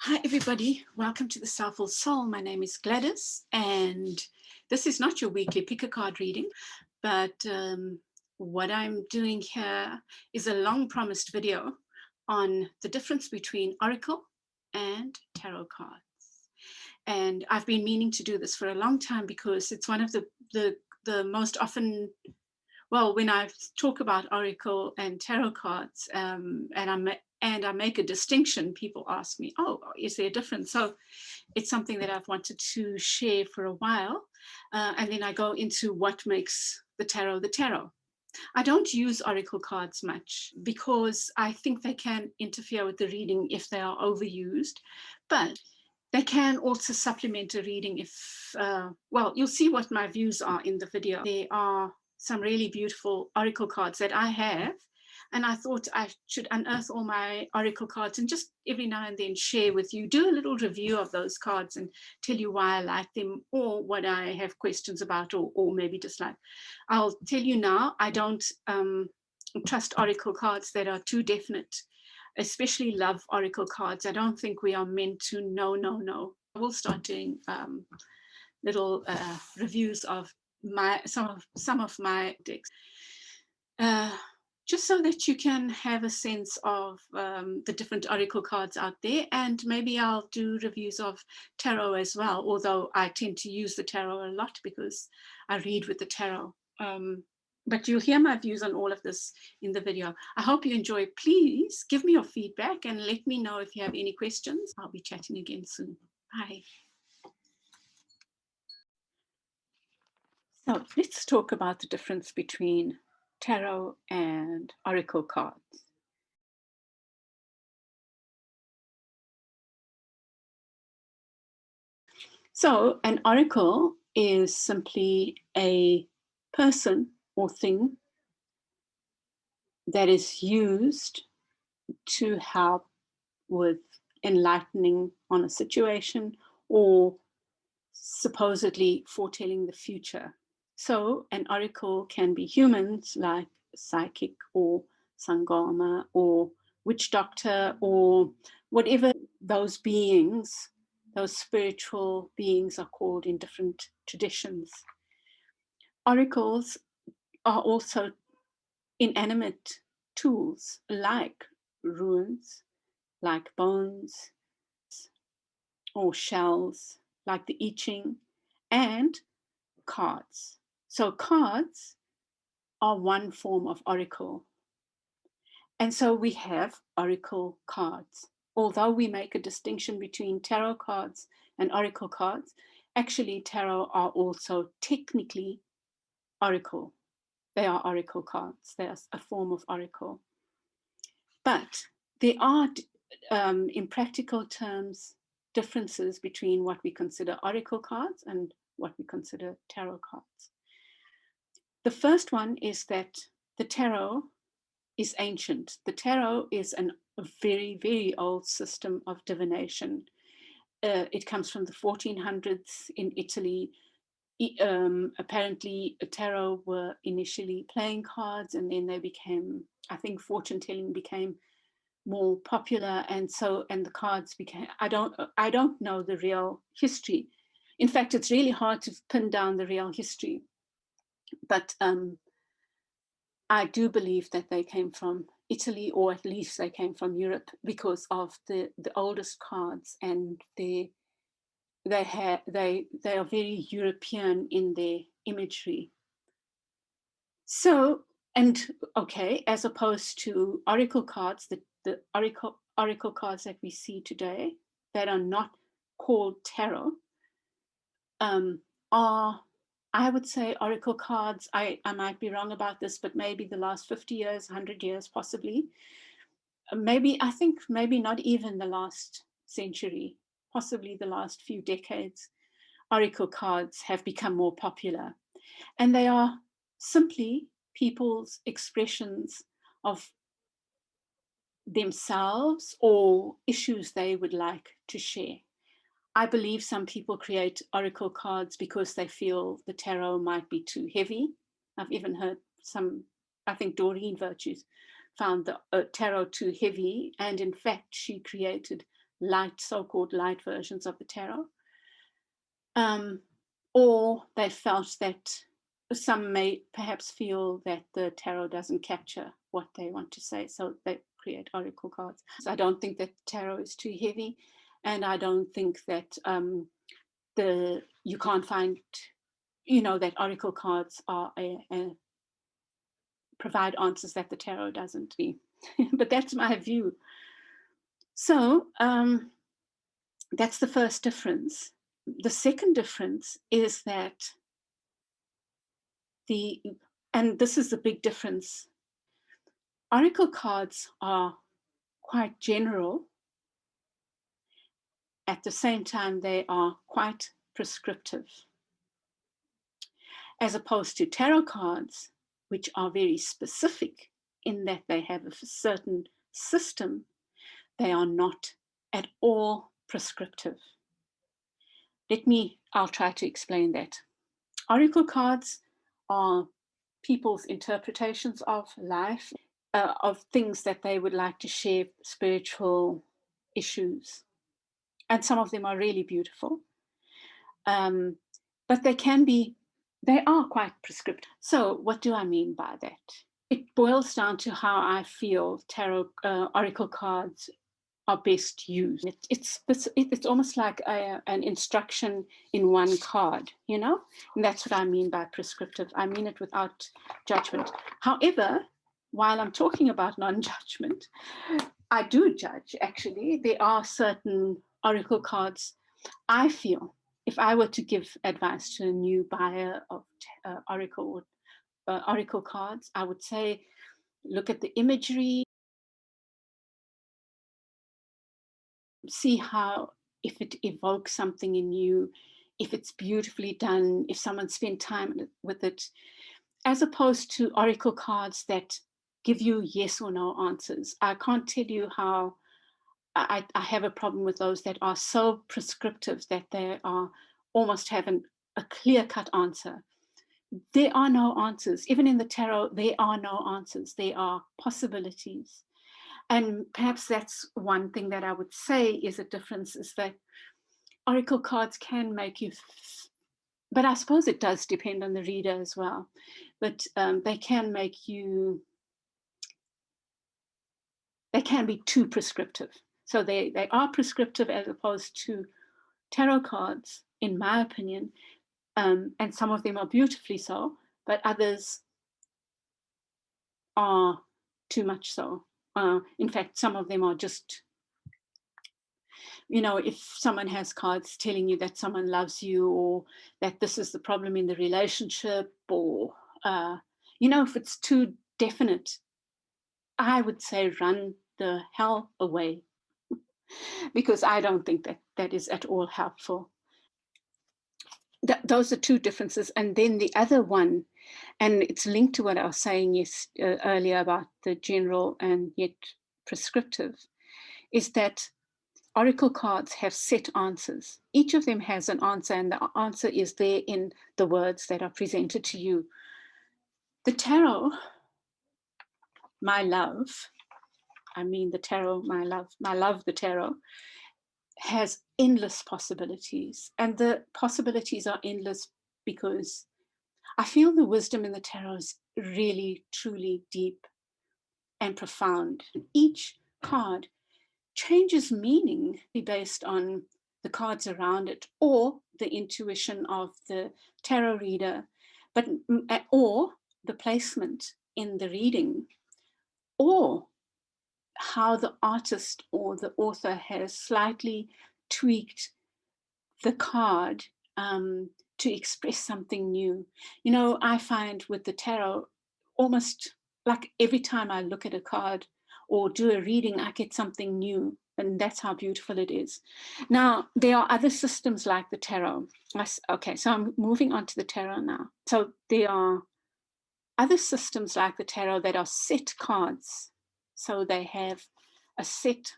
Hi, everybody. Welcome to the Soulful Soul. My name is Gladys, and this is not your weekly pick a card reading, but what I'm doing here is a long promised video on the difference between Oracle and Tarot cards. And I've been meaning to do this for a long time because it's one of the most often, well, when I talk about Oracle and Tarot cards, and I make a distinction, people ask me, oh, is there a difference? So it's something that I've wanted to share for a while. And then I go into what makes the tarot the tarot. I don't use Oracle cards much because I think they can interfere with the reading if they are overused. But they can also supplement a reading if, well, you'll see what my views are in the video. There are some really beautiful Oracle cards that I have, and I thought I should unearth all my Oracle cards and just every now and then share with you, do a little review of those cards and tell you why I like them or what I have questions about or maybe dislike. I'll tell you now, I don't trust Oracle cards that are too definite, especially love Oracle cards. I don't think we are meant to know. I will start doing little reviews of some of my decks. Just so that you can have a sense of the different Oracle cards out there. And maybe I'll do reviews of tarot as well, although I tend to use the tarot a lot because I read with the tarot. But you'll hear my views on all of this in the video. I hope you enjoy. Please give me your feedback and let me know if you have any questions. I'll be chatting again soon. Bye. So let's talk about the difference between tarot and Oracle cards. So an oracle is simply a person or thing that is used to help with enlightening on a situation or supposedly foretelling the future. So an oracle can be humans like psychic or sangama or witch doctor or whatever those beings, those spiritual beings are called in different traditions. Oracles are also inanimate tools like ruins, like bones, or shells, like the I Ching, and cards. So cards are one form of oracle. And so we have oracle cards. Although we make a distinction between tarot cards and oracle cards, actually tarot are also technically oracle. They are oracle cards. They are a form of oracle. But there are, in practical terms, differences between what we consider oracle cards and what we consider tarot cards. The first one is that the tarot is ancient. The tarot is a very, very old system of divination. It comes from the 1400s in Italy. Apparently, tarot were initially playing cards, and then they became, I think, fortune telling became more popular, and the cards became. I don't know the real history. In fact, it's really hard to pin down the real history, but I do believe that they came from Italy, or at least they came from Europe, because of the oldest cards, and they are very European in their imagery. So, and okay, as opposed to oracle cards, the oracle cards that we see today that are not called tarot are, I would say, oracle cards. I might be wrong about this, but maybe the last 50 years, 100 years, possibly. I think maybe not even the last century, possibly the last few decades, oracle cards have become more popular. And they are simply people's expressions of themselves or issues they would like to share. I believe some people create oracle cards because they feel the tarot might be too heavy. I've even heard I think Doreen Virtues found the tarot too heavy, and in fact she created light, so-called light versions of the tarot. Or they felt that some may perhaps feel that the tarot doesn't capture what they want to say, so they create oracle cards. So I don't think that tarot is too heavy, and I don't think that you can't find, that oracle cards are provide answers that the tarot doesn't. But that's my view. So that's the first difference. The second difference is that and this is the big difference, oracle cards are quite general. At the same time, they are quite prescriptive, as opposed to tarot cards, which are very specific in that they have a certain system. They are not at all prescriptive. I'll try to explain that. Oracle cards are people's interpretations of life, of things that they would like to share, spiritual issues. And some of them are really beautiful. But they are quite prescriptive. So what do I mean by that? It boils down to how I feel tarot oracle cards are best used. It's almost like an instruction in one card, and that's what I mean by prescriptive. I mean it without judgment. However, while I'm talking about non-judgment, I do judge, actually. There are certain oracle cards I feel, if I were to give advice to a new buyer of oracle cards, I would say, look at the imagery, see how, if it evokes something in you, if it's beautifully done, if someone spent time with it, as opposed to oracle cards that give you yes or no answers. I can't tell you how I have a problem with those that are so prescriptive that they are almost having a clear-cut answer. There are no answers. Even in the tarot, there are no answers. There are possibilities. And perhaps that's one thing that I would say is a difference, is that oracle cards can make you, but I suppose it does depend on the reader as well, but they can be too prescriptive. So they are prescriptive as opposed to tarot cards, in my opinion, and some of them are beautifully so, but others are too much so. In fact, some of them are just, if someone has cards telling you that someone loves you, or that this is the problem in the relationship, or, if it's too definite, I would say run the hell away, because I don't think that is at all helpful. Those are two differences. And then the other one, and it's linked to what I was saying earlier about the general and yet prescriptive, is that oracle cards have set answers. Each of them has an answer, and the answer is there in the words that are presented to you. The tarot, my love, the tarot, my love, the tarot, has endless possibilities. And the possibilities are endless because I feel the wisdom in the tarot is really, truly deep and profound. Each card changes meaning based on the cards around it, or the intuition of the tarot reader, or the placement in the reading, or how the artist or the author has slightly tweaked the card to express something new. I find with the tarot, almost like every time I look at a card or do a reading, I get something new. And that's how beautiful it is. Now, there are other systems like the tarot. Okay, so I'm moving on to the tarot now. So there are other systems like the tarot that are set cards. So they have a set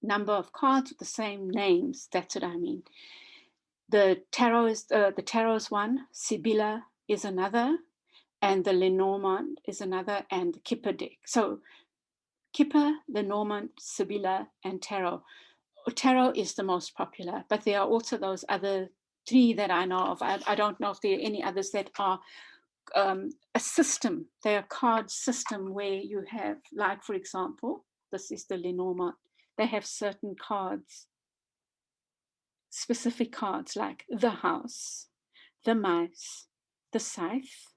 number of cards with the same names. That's what I mean. The tarot is one, Sibylla is another, and the Lenormand is another, and the Kipper deck. So Kipper, Lenormand, Sibylla, and Tarot. Tarot is the most popular, but there are also those other three that I know of. I don't know if there are any others that are a system. They're a card system where you have, like, for example, this is the Lenormand. They have certain cards, specific cards like the house, the mice, the scythe,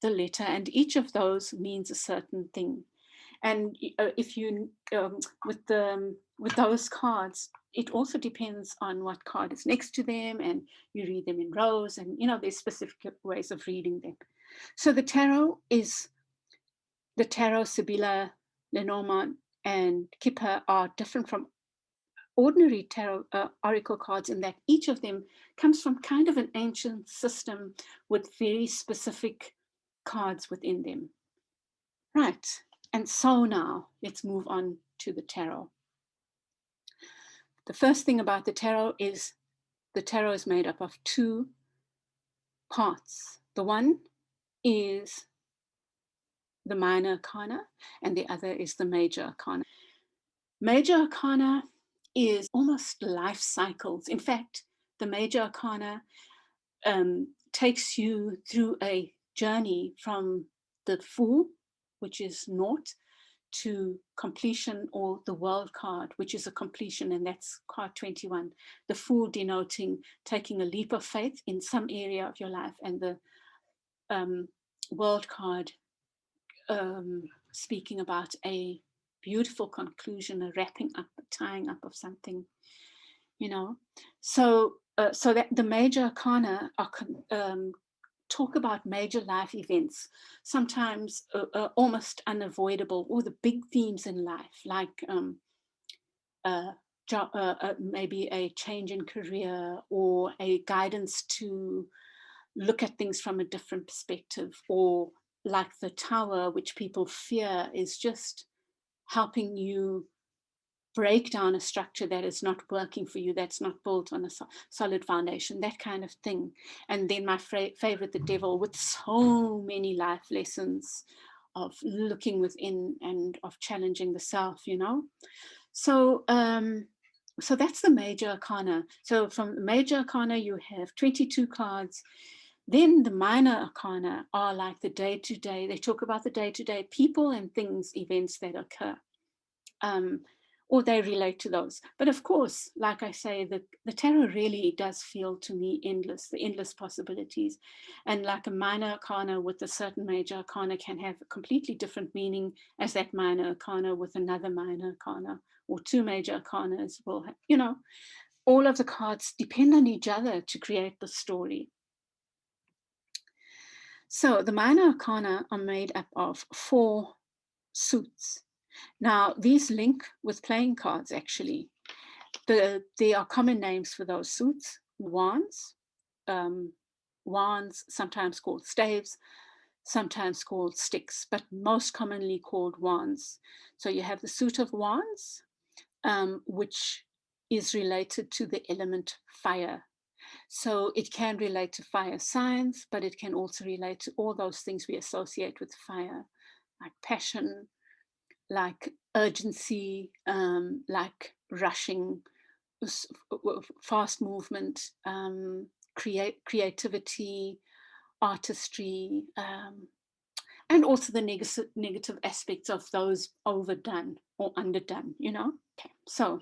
the letter, and each of those means a certain thing. And if you with those cards, it also depends on what card is next to them, and you read them in rows, and there's specific ways of reading them. So the tarot, Sibylla, Lenormand, and Kipper are different from ordinary tarot oracle cards in that each of them comes from kind of an ancient system with very specific cards within them. Right. And so now let's move on to the tarot. The first thing about the tarot is made up of two parts. The one is the minor arcana, and the other is the major arcana. Major arcana is almost life cycles. In fact, the major arcana takes you through a journey from the Fool, which is naught, to completion, or the World card, which is a completion, and that's card 21. The Fool denoting taking a leap of faith in some area of your life, and the World card speaking about a beautiful conclusion, a wrapping up, a tying up of something, So that the major arcana are talk about major life events, sometimes almost unavoidable, or the big themes in life, like maybe a change in career, or a guidance to look at things from a different perspective, or like the Tower, which people fear, is just helping you break down a structure that is not working for you, that's not built on a solid foundation, that kind of thing. And then my favorite, the Devil, with so many life lessons of looking within and of challenging the self, So so that's the major arcana. So from the major arcana, you have 22 cards. Then the minor arcana are like the day-to-day. They talk about the day-to-day people and things, events that occur. Or they relate to those. But of course, like I say, the tarot really does feel to me endless, the endless possibilities. And like a minor arcana with a certain major arcana can have a completely different meaning as that minor arcana with another minor arcana, or two major arcanas will have, all of the cards depend on each other to create the story. So the minor arcana are made up of 4 suits. Now, these link with playing cards, actually. There are common names for those suits. Wands, sometimes called staves, sometimes called sticks, but most commonly called wands. So you have the suit of wands, which is related to the element fire. So it can relate to fire signs, but it can also relate to all those things we associate with fire, like passion, like urgency, like rushing, fast movement, creativity, artistry, and also the negative aspects of those overdone or underdone, Okay, so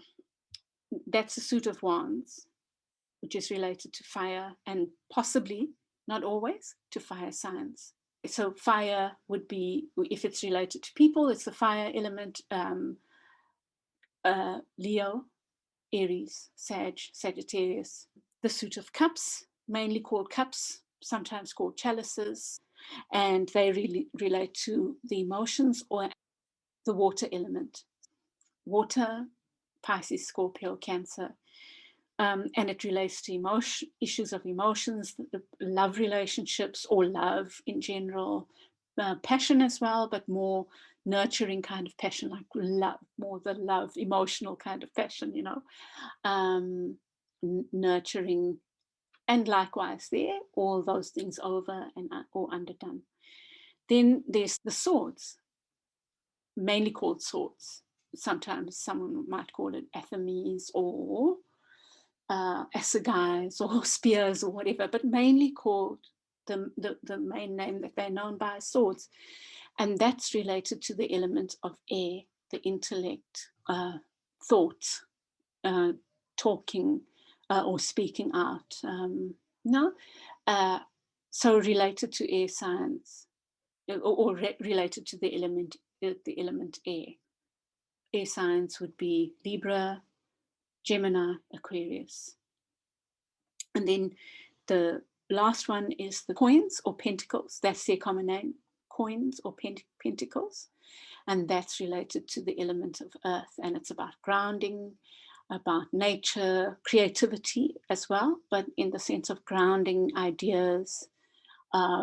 that's a suit of wands, which is related to fire, and possibly, not always, to fire signs. So fire would be, if it's related to people, it's the fire element, Leo, Aries, Sagittarius. The suit of cups, mainly called cups, sometimes called chalices, and they really relate to the emotions or the water element. Water, Pisces, Scorpio, Cancer. And it relates to issues of emotions, the love relationships, or love in general, passion as well, but more nurturing kind of passion, like love, more the love, emotional kind of passion, nurturing, and likewise there, all those things over and or underdone. Then there's the swords. mainly called swords. Sometimes someone might call it athames or assegais or spears or whatever, but mainly called the main name that they're known by, swords. And that's related to the element of air, the intellect, thought, talking or speaking out. So related to air signs, or related to the element air. Air signs would be Libra, Gemini, Aquarius. And then the last one is the coins or pentacles. That's their common name, coins or pentacles. And that's related to the element of earth. And it's about grounding, about nature, creativity as well, but in the sense of grounding ideas.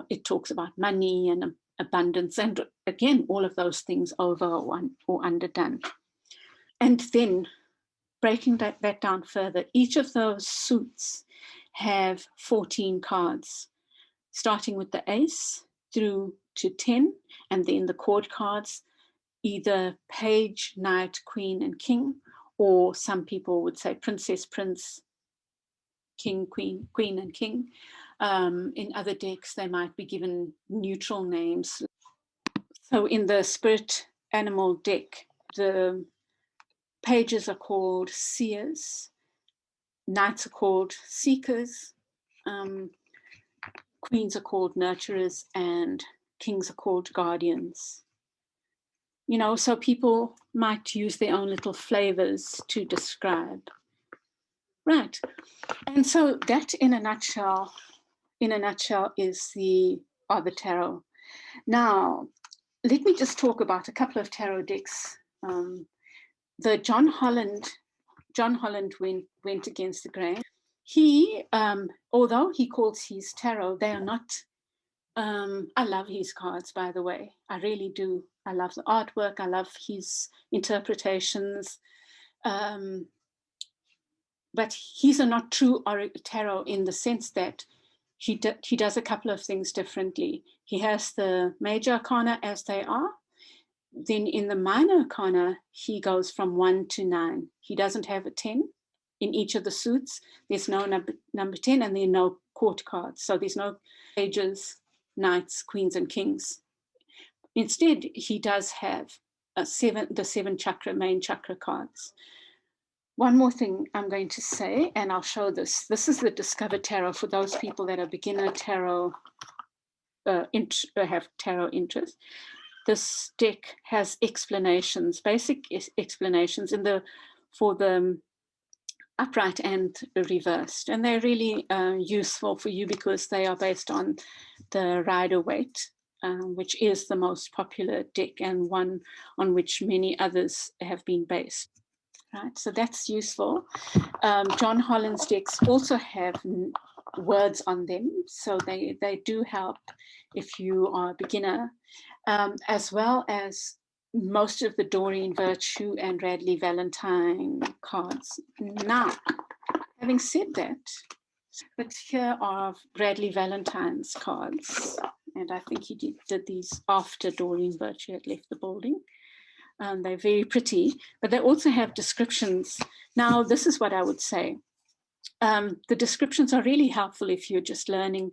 It talks about money and abundance. And again, all of those things over or underdone. And then breaking that down further, each of those suits have 14 cards, starting with the ace through to 10, and then the court cards, either page, knight, queen, and king, or some people would say princess, prince, king, queen, queen, and king. In other decks, they might be given neutral names. So in the spirit animal deck, the pages are called seers, knights are called seekers, queens are called nurturers, and kings are called guardians. You know, so people might use their own little flavors to describe. Right. And so that in a nutshell is the tarot. Now, let me just talk about a couple of tarot decks. The John Holland went against the grain. He, although he calls his tarot, they are not, I love his cards, by the way. I really do. I love the artwork. I love his interpretations. But he's not true tarot in the sense that he does a couple of things differently. He has the major arcana as they are. Then in the minor arcana, he goes from 1 to 9. He doesn't have a 10 in each of the suits. There's no number 10, and there are no court cards. So there's no pages, knights, queens, and kings. Instead, he does have the 7 chakra, main chakra cards. One more thing I'm going to say, and I'll show this. This is the Discover Tarot for those people that are beginner tarot, have tarot interest. This deck has explanations, basic explanations for the upright and reversed. And they're really useful for you because they are based on the Rider-Waite, which is the most popular deck and one on which many others have been based. Right, so that's useful. John Holland's decks also have words on them, so they do help if you are a beginner, as well as most of the Doreen Virtue and Radley Valentine cards. Now, having said that, but here are Radley Valentine's cards, and I think he did these after Doreen Virtue had left the building. They're very pretty, but they also have descriptions. Now, this is what I would say. The descriptions are really helpful if you're just learning,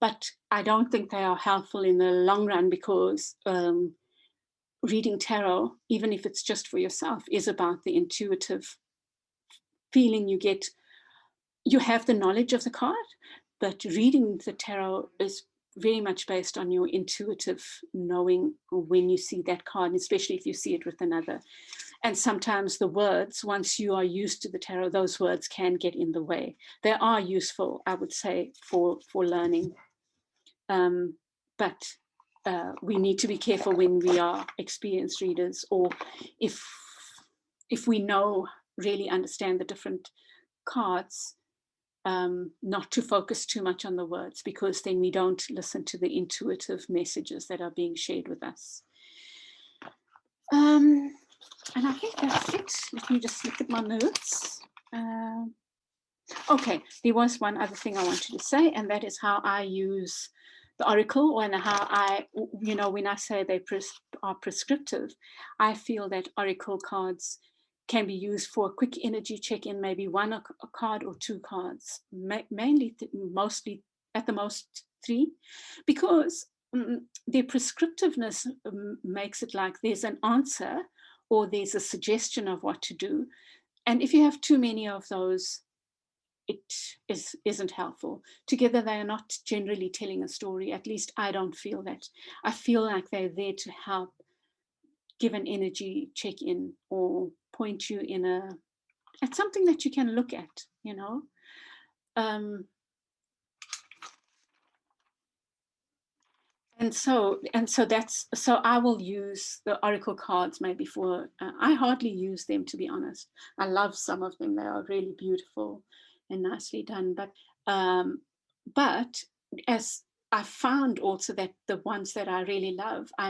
but I don't think they are helpful in the long run because reading tarot, even if it's just for yourself, is about the intuitive feeling you get. You have the knowledge of the card, but reading the tarot is very much based on your intuitive knowing when you see that card, especially if you see it with another. And sometimes the words, once you are used to the tarot, those words can get in the way. They are useful, I would say, for learning. But we need to be careful when we are experienced readers, or if we really understand the different cards, not to focus too much on the words, because then we don't listen to the intuitive messages that are being shared with us. And I think that's it. Let me just look at my notes. Okay, there was one other thing I wanted to say, and that is how I use the oracle, and how I, when I say they are prescriptive, I feel that oracle cards can be used for a quick energy check-in, maybe one a card or two cards, mainly, mostly, at the most three, because their prescriptiveness makes it like there's an answer or there's a suggestion of what to do. And if you have too many of those, it isn't helpful. Together, they are not generally telling a story. At least I don't feel that. I feel like they're there to help give an energy check-in or point you at something that you can look at, and so I will use the oracle cards maybe for, I hardly use them, to be honest. I love some of them. They are really beautiful and nicely done, but as I found also that the ones that I really love, I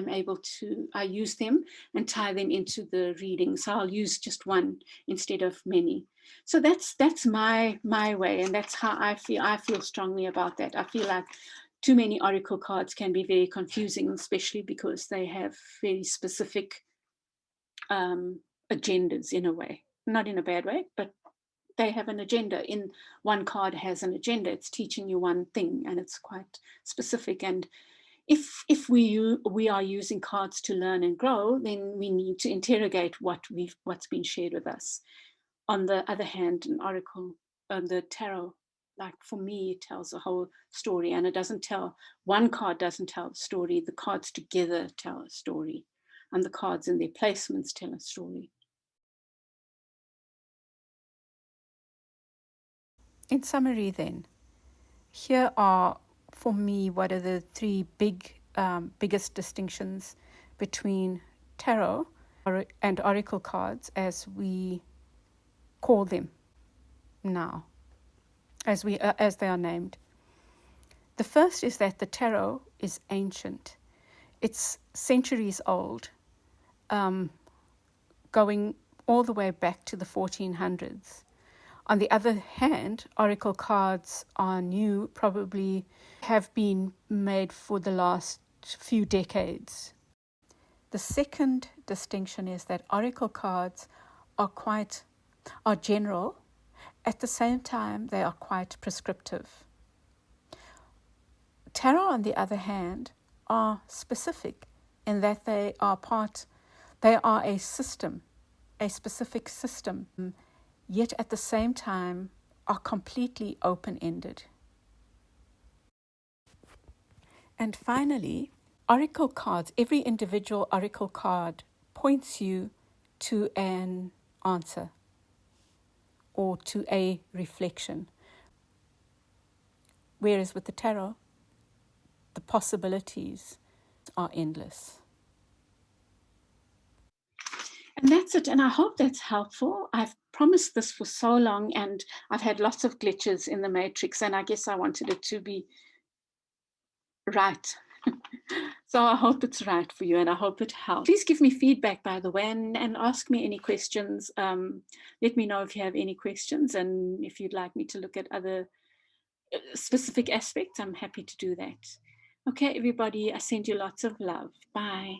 use them and tie them into the reading. So I'll use just one instead of many. So that's my way, and that's how I feel. I feel strongly about that. I feel like too many oracle cards can be very confusing, especially because they have very specific agendas, in a way, not in a bad way, but they have an agenda. In one card has an agenda. It's teaching you one thing, and it's quite specific. And if we are using cards to learn and grow, then we need to interrogate what's been shared with us. On the other hand, an oracle, the tarot, like for me, it tells a whole story, and it doesn't tell, one card doesn't tell a story. The cards together tell a story, and the cards and their placements tell a story. In summary, then, here are, for me, what are the three biggest distinctions between tarot and oracle cards, as we call them now, as they are named. The first is that the tarot is ancient. It's centuries old, going all the way back to the 1400s. On the other hand, oracle cards are new, probably have been made for the last few decades. The second distinction is that oracle cards are general. At the same time, they are quite prescriptive. Tarot, on the other hand, are specific in that they are a system, a specific system, yet at the same time are completely open-ended. And finally, oracle cards, every individual oracle card points you to an answer or to a reflection. Whereas with the tarot, the possibilities are endless. And that's it. And I hope that's helpful. I've promised this for so long, and I've had lots of glitches in the matrix, and I guess I wanted it to be right. So I hope it's right for you, and I hope it helps. Please give me feedback, by the way, and ask me any questions. Let me know if you have any questions, and if you'd like me to look at other specific aspects, I'm happy to do that. Okay, everybody, I send you lots of love. Bye.